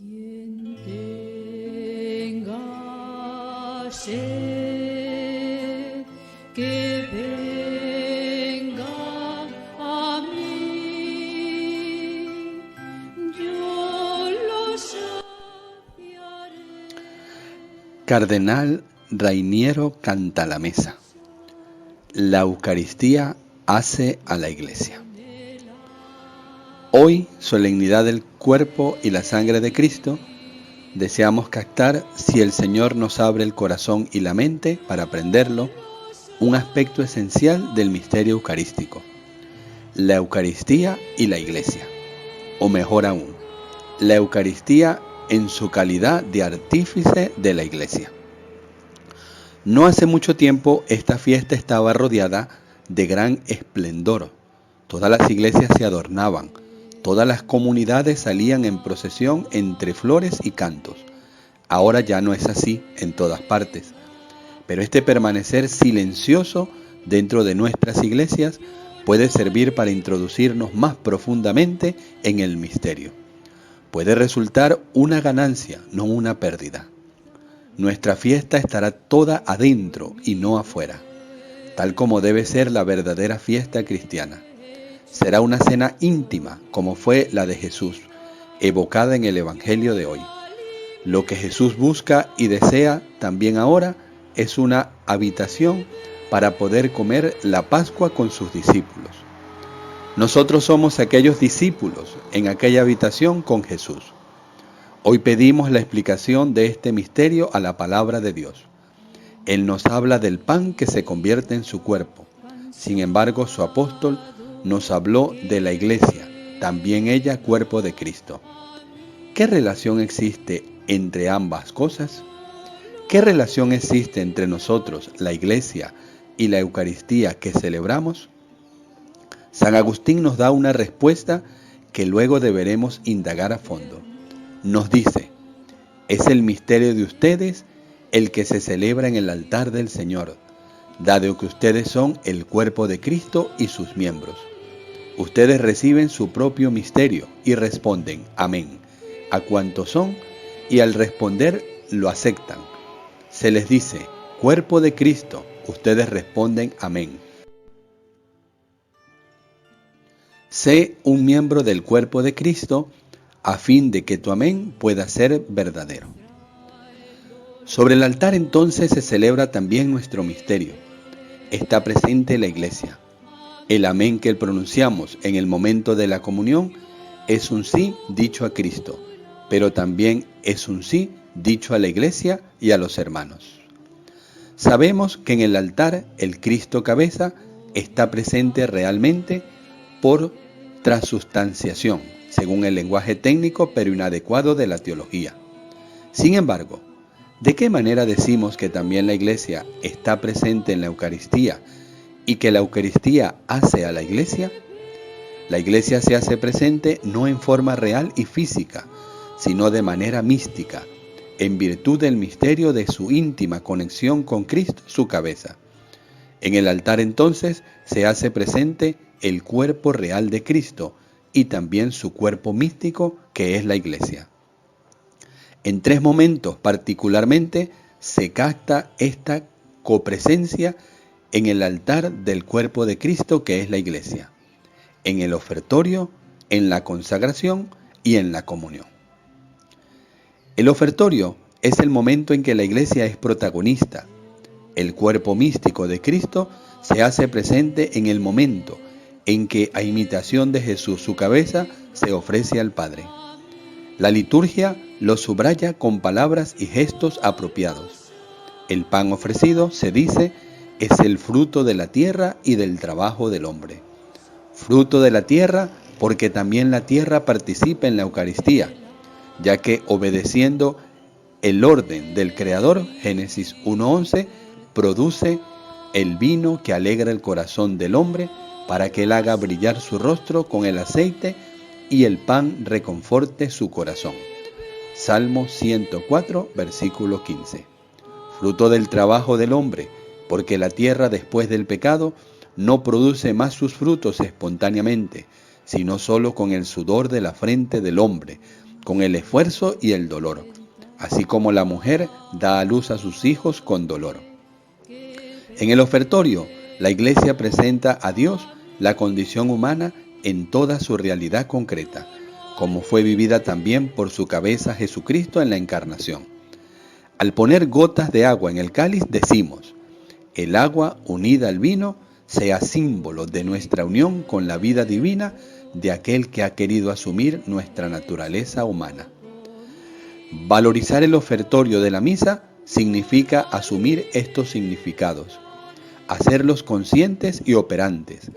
Quien tenga sed, que venga a mí, yo lo saciaré. Cardenal Rainiero Cantalamessa. La Eucaristía hace a la Iglesia. Hoy, solemnidad del cuerpo y la sangre de Cristo, deseamos captar, si el Señor nos abre el corazón y la mente para aprenderlo, un aspecto esencial del misterio eucarístico, la Eucaristía y la Iglesia, o mejor aún, la Eucaristía en su calidad de artífice de la Iglesia. No hace mucho tiempo esta fiesta estaba rodeada de gran esplendor. Todas las iglesias se adornaban, todas las comunidades salían en procesión entre flores y cantos. Ahora ya no es así en todas partes, pero este permanecer silencioso dentro de nuestras iglesias puede servir para introducirnos más profundamente en el misterio. Puede resultar una ganancia, no una pérdida. Nuestra fiesta estará toda adentro y no afuera, tal como debe ser la verdadera fiesta cristiana. Será una cena íntima, como fue la de Jesús, evocada en el Evangelio de hoy. Lo que Jesús busca y desea también ahora es una habitación para poder comer la Pascua con sus discípulos. Nosotros somos aquellos discípulos en aquella habitación con Jesús. Hoy pedimos la explicación de este misterio a la palabra de Dios. Él nos habla del pan que se convierte en su cuerpo. Sin embargo, su apóstol nos habló de la Iglesia, también ella cuerpo de Cristo. ¿Qué relación existe entre ambas cosas? ¿Qué relación existe entre nosotros, la Iglesia, y la Eucaristía que celebramos? San Agustín nos da una respuesta que luego deberemos indagar a fondo. Nos dice: es el misterio de ustedes el que se celebra en el altar del Señor, dado que ustedes son el cuerpo de Cristo y sus miembros. Ustedes reciben su propio misterio y responden amén a cuantos son, y al responder lo aceptan. Se les dice cuerpo de Cristo, ustedes responden amén. Sé un miembro del cuerpo de Cristo a fin de que tu amén pueda ser verdadero. Sobre el altar entonces se celebra también nuestro misterio. Está presente la Iglesia. El amén que pronunciamos en el momento de la comunión es un sí dicho a Cristo, pero también es un sí dicho a la Iglesia y a los hermanos. Sabemos que en el altar el Cristo cabeza está presente realmente por transustanciación, según el lenguaje técnico pero inadecuado de la teología. Sin embargo, ¿de qué manera decimos que también la Iglesia está presente en la Eucaristía y que la Eucaristía hace a la Iglesia? La Iglesia se hace presente no en forma real y física, sino de manera mística, en virtud del misterio de su íntima conexión con Cristo, su cabeza. En el altar entonces se hace presente el cuerpo real de Cristo y también su cuerpo místico, que es la Iglesia. En tres momentos particularmente se capta esta copresencia en el altar del cuerpo de Cristo, que es la Iglesia: en el ofertorio, en la consagración y en la comunión. El ofertorio es el momento en que la Iglesia es protagonista. El cuerpo místico de Cristo se hace presente en el momento en que, a imitación de Jesús, su cabeza, se ofrece al Padre. La liturgia lo subraya con palabras y gestos apropiados. El pan ofrecido, se dice, es el fruto de la tierra y del trabajo del hombre. Fruto de la tierra porque también la tierra participa en la Eucaristía, ya que obedeciendo el orden del Creador, Génesis 1:11, produce el vino que alegra el corazón del hombre para que él haga brillar su rostro con el aceite y el pan reconforte su corazón. Salmo 104, versículo 15. Fruto del trabajo del hombre, porque la tierra después del pecado no produce más sus frutos espontáneamente, sino solo con el sudor de la frente del hombre, con el esfuerzo y el dolor, así como la mujer da a luz a sus hijos con dolor. En el ofertorio, la Iglesia presenta a Dios la condición humana en toda su realidad concreta, como fue vivida también por su cabeza Jesucristo en la encarnación. Al poner gotas de agua en el cáliz decimos: el agua unida al vino sea símbolo de nuestra unión con la vida divina de aquel que ha querido asumir nuestra naturaleza humana. Valorizar el ofertorio de la misa significa asumir estos significados, hacerlos conscientes y operantes,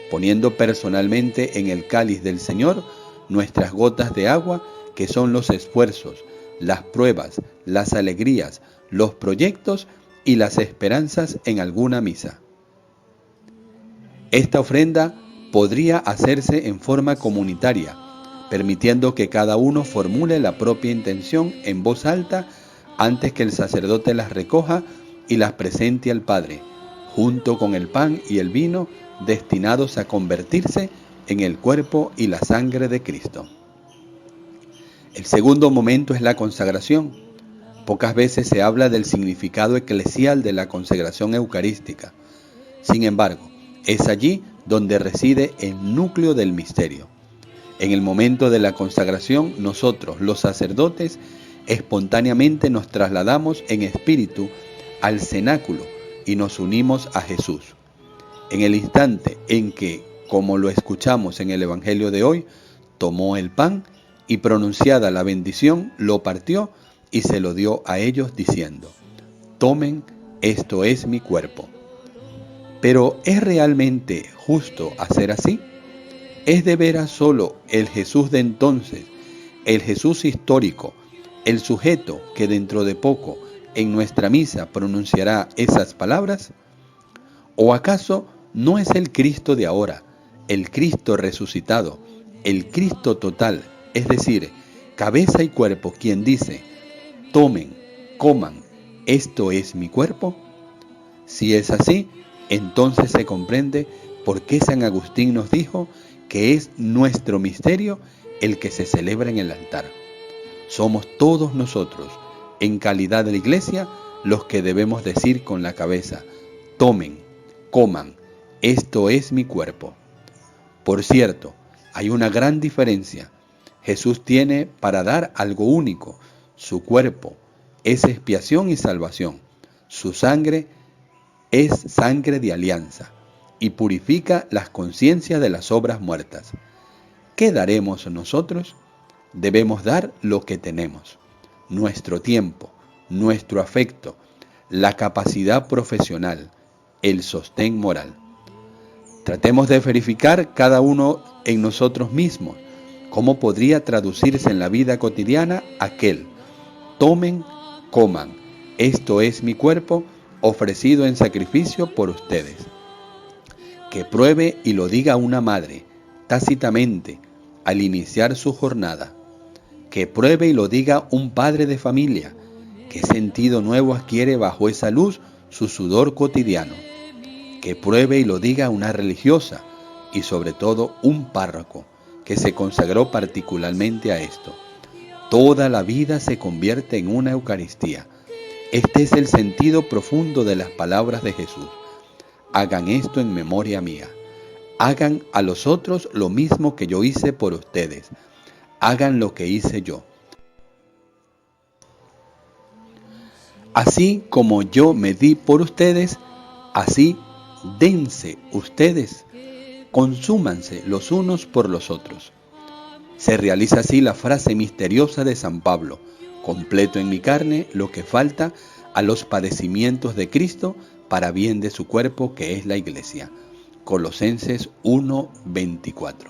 poniendo personalmente en el cáliz del Señor nuestras gotas de agua, que son los esfuerzos, las pruebas, las alegrías, los proyectos y las esperanzas en alguna misa. Esta ofrenda podría hacerse en forma comunitaria, permitiendo que cada uno formule la propia intención en voz alta antes que el sacerdote las recoja y las presente al Padre, junto con el pan y el vino destinados a convertirse en el cuerpo y la sangre de Cristo. El segundo momento es la consagración. Pocas veces se habla del significado eclesial de la consagración eucarística. Sin embargo, es allí donde reside el núcleo del misterio. En el momento de la consagración, nosotros, los sacerdotes, espontáneamente nos trasladamos en espíritu al cenáculo y nos unimos a Jesús. En el instante en que, como lo escuchamos en el Evangelio de hoy, tomó el pan y, pronunciada la bendición, lo partió y se lo dio a ellos diciendo: tomen, esto es mi cuerpo. Pero ¿es realmente justo hacer así? ¿Es de veras solo el Jesús de entonces, el Jesús histórico, el sujeto que dentro de poco en nuestra misa pronunciará esas palabras? ¿O acaso no es el Cristo de ahora, el Cristo resucitado, el Cristo total, es decir, cabeza y cuerpo, quien dice: tomen, coman, esto es mi cuerpo? Si es así, entonces se comprende por qué San Agustín nos dijo que es nuestro misterio el que se celebra en el altar. Somos todos nosotros, en calidad de la Iglesia, los que debemos decir con la cabeza: tomen, coman, esto es mi cuerpo. Por cierto, hay una gran diferencia. Jesús tiene para dar algo único: su cuerpo es expiación y salvación. Su sangre es sangre de alianza y purifica las conciencias de las obras muertas. ¿Qué daremos nosotros? Debemos dar lo que tenemos: nuestro tiempo, nuestro afecto, la capacidad profesional, el sostén moral. Tratemos de verificar cada uno en nosotros mismos cómo podría traducirse en la vida cotidiana aquel: tomen, coman, esto es mi cuerpo ofrecido en sacrificio por ustedes. Que pruebe y lo diga una madre, tácitamente, al iniciar su jornada. Que pruebe y lo diga un padre de familia. ¿Qué sentido nuevo adquiere bajo esa luz su sudor cotidiano? Que pruebe y lo diga una religiosa y sobre todo un párroco que se consagró particularmente a esto. Toda la vida se convierte en una Eucaristía. Este es el sentido profundo de las palabras de Jesús: hagan esto en memoria mía. Hagan a los otros lo mismo que yo hice por ustedes. Hagan lo que hice yo. Así como yo me di por ustedes, así dense ustedes, consúmanse los unos por los otros. Se realiza así la frase misteriosa de San Pablo: completo en mi carne lo que falta a los padecimientos de Cristo para bien de su cuerpo, que es la Iglesia. Colosenses 1:24.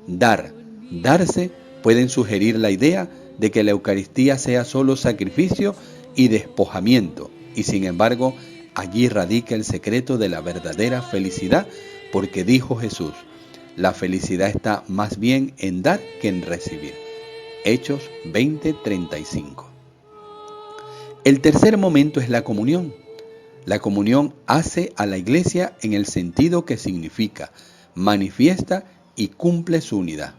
Darse pueden sugerir la idea de que la Eucaristía sea solo sacrificio y despojamiento, y sin embargo, allí radica el secreto de la verdadera felicidad, porque dijo Jesús: la felicidad está más bien en dar que en recibir. Hechos 20:35. El tercer momento es la comunión. La comunión hace a la Iglesia en el sentido que significa, manifiesta y cumple su unidad.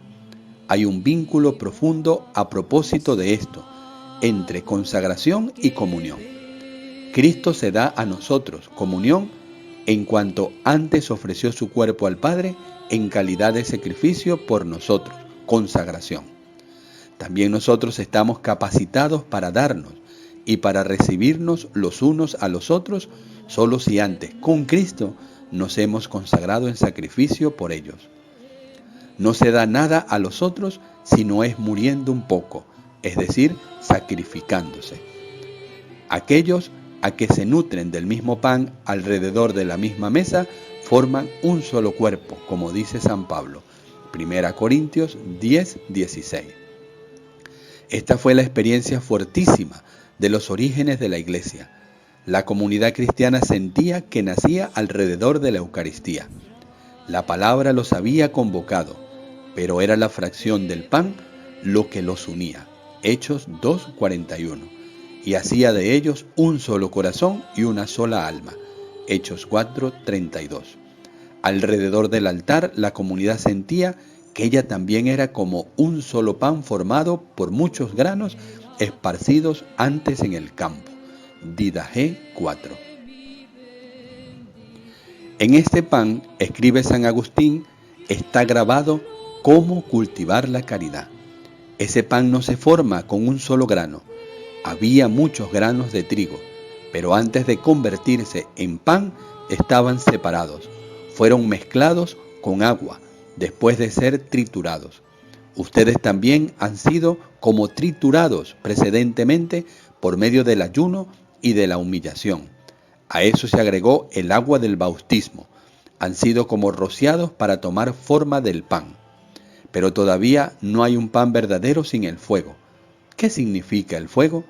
Hay un vínculo profundo a propósito de esto, entre consagración y comunión. Cristo se da a nosotros, comunión, en cuanto antes ofreció su cuerpo al Padre en calidad de sacrificio por nosotros, consagración. También nosotros estamos capacitados para darnos y para recibirnos los unos a los otros, solo si antes, con Cristo, nos hemos consagrado en sacrificio por ellos. No se da nada a los otros si no es muriendo un poco, es decir, sacrificándose. Aquellos a que se nutren del mismo pan alrededor de la misma mesa forman un solo cuerpo, como dice San Pablo, 1 Corintios 10:16. Esta fue la experiencia fuertísima de los orígenes de la Iglesia. La comunidad cristiana sentía que nacía alrededor de la Eucaristía. La palabra los había convocado, pero era la fracción del pan lo que los unía. Hechos 2:41. Y hacía de ellos un solo corazón y una sola alma. Hechos 4:32. Alrededor del altar la comunidad sentía que ella también era como un solo pan formado por muchos granos esparcidos antes en el campo. Didache 4. En este pan, escribe San Agustín, está grabado cómo cultivar la caridad. Ese pan no se forma con un solo grano. Había muchos granos de trigo, pero antes de convertirse en pan estaban separados. Fueron mezclados con agua, después de ser triturados. Ustedes también han sido como triturados precedentemente por medio del ayuno y de la humillación. A eso se agregó el agua del bautismo. Han sido como rociados para tomar forma del pan. Pero todavía no hay un pan verdadero sin el fuego. ¿Qué significa el fuego?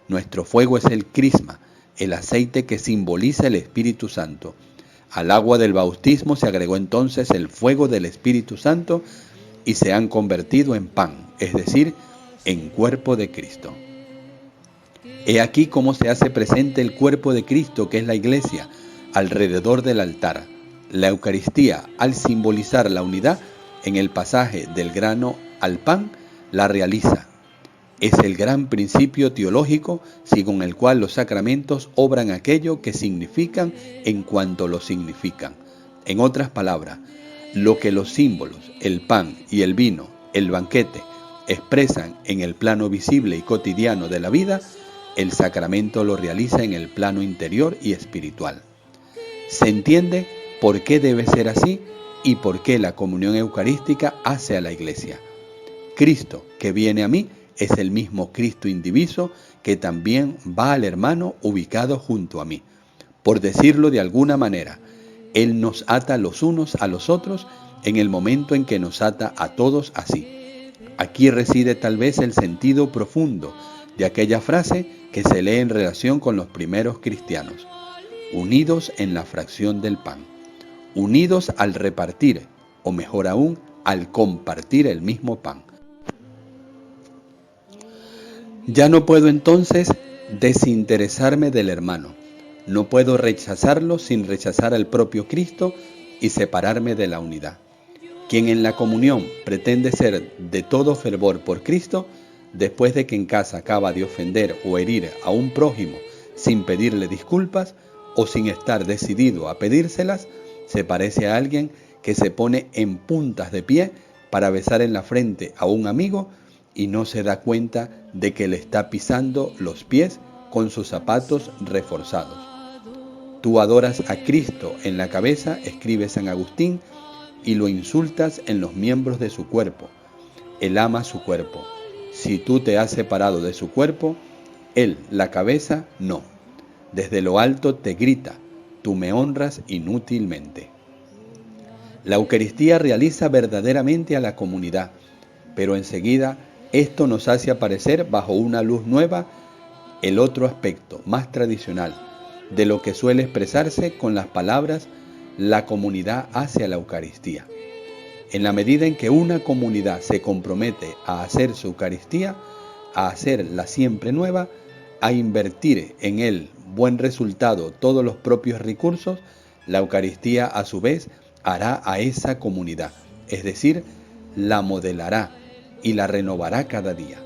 Nuestro fuego es el crisma, el aceite que simboliza el Espíritu Santo. Al agua del bautismo se agregó entonces el fuego del Espíritu Santo y se han convertido en pan, es decir, en cuerpo de Cristo. He aquí cómo se hace presente el cuerpo de Cristo, que es la Iglesia, alrededor del altar. La Eucaristía, al simbolizar la unidad en el pasaje del grano al pan, la realiza. Es el gran principio teológico según el cual los sacramentos obran aquello que significan en cuanto lo significan. En otras palabras, lo que los símbolos, el pan y el vino, el banquete, expresan en el plano visible y cotidiano de la vida, el sacramento lo realiza en el plano interior y espiritual. Se entiende por qué debe ser así y por qué la comunión eucarística hace a la Iglesia. Cristo, que viene a mí, es el mismo Cristo indiviso que también va al hermano ubicado junto a mí. Por decirlo de alguna manera, Él nos ata los unos a los otros en el momento en que nos ata a todos así. Aquí reside tal vez el sentido profundo de aquella frase que se lee en relación con los primeros cristianos. Unidos en la fracción del pan. Unidos al repartir, o mejor aún, al compartir el mismo pan. Ya no puedo entonces desinteresarme del hermano. No puedo rechazarlo sin rechazar al propio Cristo y separarme de la unidad. Quien en la comunión pretende ser de todo fervor por Cristo, después de que en casa acaba de ofender o herir a un prójimo sin pedirle disculpas o sin estar decidido a pedírselas, se parece a alguien que se pone en puntas de pie para besar en la frente a un amigo y no se da cuenta de que le está pisando los pies con sus zapatos reforzados. Tú adoras a Cristo en la cabeza, escribe San Agustín, y lo insultas en los miembros de su cuerpo. Él ama su cuerpo. Si tú te has separado de su cuerpo, Él, la cabeza, no. Desde lo alto te grita, tú me honras inútilmente. La Eucaristía realiza verdaderamente a la comunidad, pero enseguida esto nos hace aparecer bajo una luz nueva el otro aspecto, más tradicional, de lo que suele expresarse con las palabras la comunidad hace a la Eucaristía. En la medida en que una comunidad se compromete a hacer su Eucaristía, a hacerla siempre nueva, a invertir en el buen resultado todos los propios recursos, la Eucaristía a su vez hará a esa comunidad, es decir, la modelará, y la renovará cada día.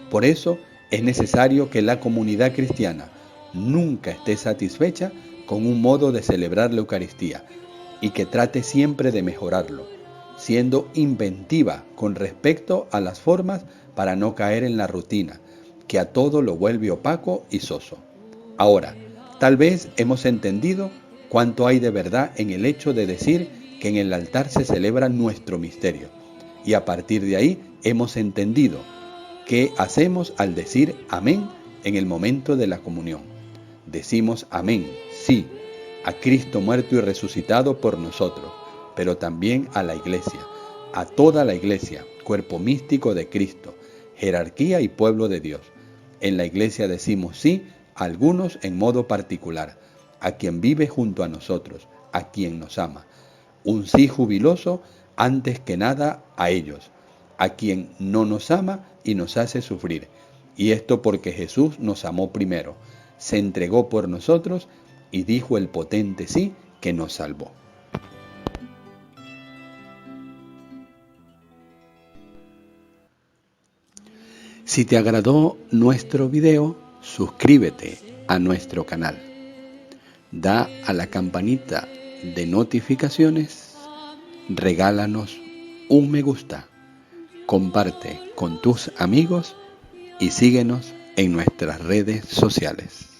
Por eso es necesario que la comunidad cristiana nunca esté satisfecha con un modo de celebrar la Eucaristía y que trate siempre de mejorarlo, siendo inventiva con respecto a las formas para no caer en la rutina, que a todo lo vuelve opaco y soso. Ahora, tal vez hemos entendido cuánto hay de verdad en el hecho de decir que en el altar se celebra nuestro misterio, y a partir de ahí hemos entendido qué hacemos al decir amén en el momento de la comunión. Decimos amén, sí, a Cristo muerto y resucitado por nosotros, pero también a la Iglesia, a toda la Iglesia, cuerpo místico de Cristo, jerarquía y pueblo de Dios. En la Iglesia decimos sí a algunos en modo particular, a quien vive junto a nosotros, a quien nos ama. Un sí jubiloso antes que nada a ellos, a quien no nos ama y nos hace sufrir. Y esto porque Jesús nos amó primero, se entregó por nosotros y dijo el potente sí que nos salvó. Si te agradó nuestro video, suscríbete a nuestro canal. Da a la campanita de notificaciones, regálanos un me gusta, comparte con tus amigos y síguenos en nuestras redes sociales.